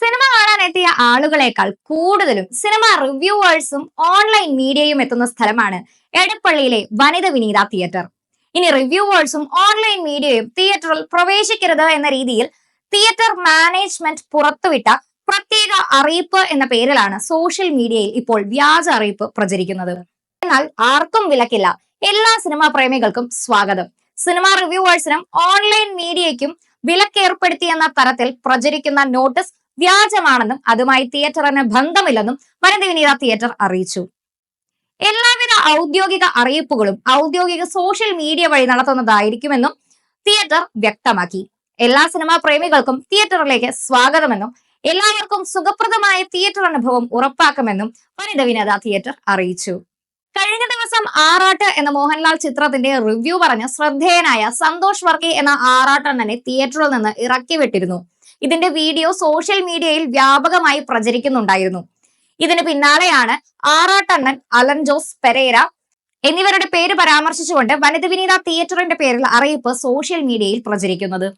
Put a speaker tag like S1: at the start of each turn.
S1: Cinema കാണാനെത്തിയ ആളുകളെക്കാൾ കൂടുതലും cinema റിവ്യൂവേഴ്സും online മീഡിയയും എത്തുന്ന സ്ഥലമാണ് എടപ്പള്ളിയിലെ വനിത വിനീത തിയേറ്റർ. ഇനി റിവ്യൂവേഴ്സും ഓൺലൈൻ മീഡിയയും തിയേറ്ററിൽ പ്രവേശിക്കരുത് എന്ന രീതിയിൽ തിയേറ്റർ മാനേജ്മെന്റ് പുറത്തുവിട്ട പ്രത്യേക അറിയിപ്പ് എന്ന പേരിലാണ് സോഷ്യൽ മീഡിയയിൽ ഇപ്പോൾ വ്യാജ അറിയിപ്പ് പ്രചരിക്കുന്നത്. എന്നാൽ ആർക്കും വിലക്കില്ല. എല്ലാ സിനിമാ പ്രേമികൾക്കും സ്വാഗതം. സിനിമാ റിവ്യൂവേഴ്സിനും ഓൺലൈൻ മീഡിയയ്ക്കും വിലക്കേർപ്പെടുത്തിയെന്ന തരത്തിൽ പ്രചരിക്കുന്ന നോട്ടീസ് വ്യാജമാണെന്നും അതുമായി തിയേറ്ററിന് ബന്ധമില്ലെന്നും വനിത വിനീത തിയേറ്റർ അറിയിച്ചു. എല്ലാവിധ ഔദ്യോഗിക അറിയിപ്പുകളും ഔദ്യോഗിക സോഷ്യൽ മീഡിയ വഴി നടത്തുന്നതായിരിക്കുമെന്നും തിയേറ്റർ വ്യക്തമാക്കി. എല്ലാ സിനിമാ പ്രേമികൾക്കും തിയേറ്ററിലേക്ക് സ്വാഗതമെന്നും എല്ലാവർക്കും സുഖപ്രദമായ തിയേറ്റർ അനുഭവം ഉറപ്പാക്കുമെന്നും വനിത വിനീത തിയേറ്റർ അറിയിച്ചു. കഴിഞ്ഞ ദിവസം ആറാട്ട് എന്ന മോഹൻലാൽ ചിത്രത്തിന്റെ റിവ്യൂ പറഞ്ഞ ശ്രദ്ധേയനായ സന്തോഷ് വർക്കി എന്ന ആറാട്ടണ്ണനെ തിയേറ്ററിൽ നിന്ന് ഇറക്കി വിട്ടിരുന്നു. ഇതിന്റെ വീഡിയോ സോഷ്യൽ മീഡിയയിൽ വ്യാപകമായി പ്രചരിക്കുന്നുണ്ടായിരുന്നു. ഇതിന് പിന്നാലെയാണ് ആറാട്ടണ്ണൻ, അലൻ ജോസ് പെരേര എന്നിവരുടെ പേര് പരാമർശിച്ചുകൊണ്ട് വനിത വിനീത തിയേറ്ററിന്റെ പേരിൽ അറിയിപ്പ് സോഷ്യൽ മീഡിയയിൽ പ്രചരിക്കുന്നത്.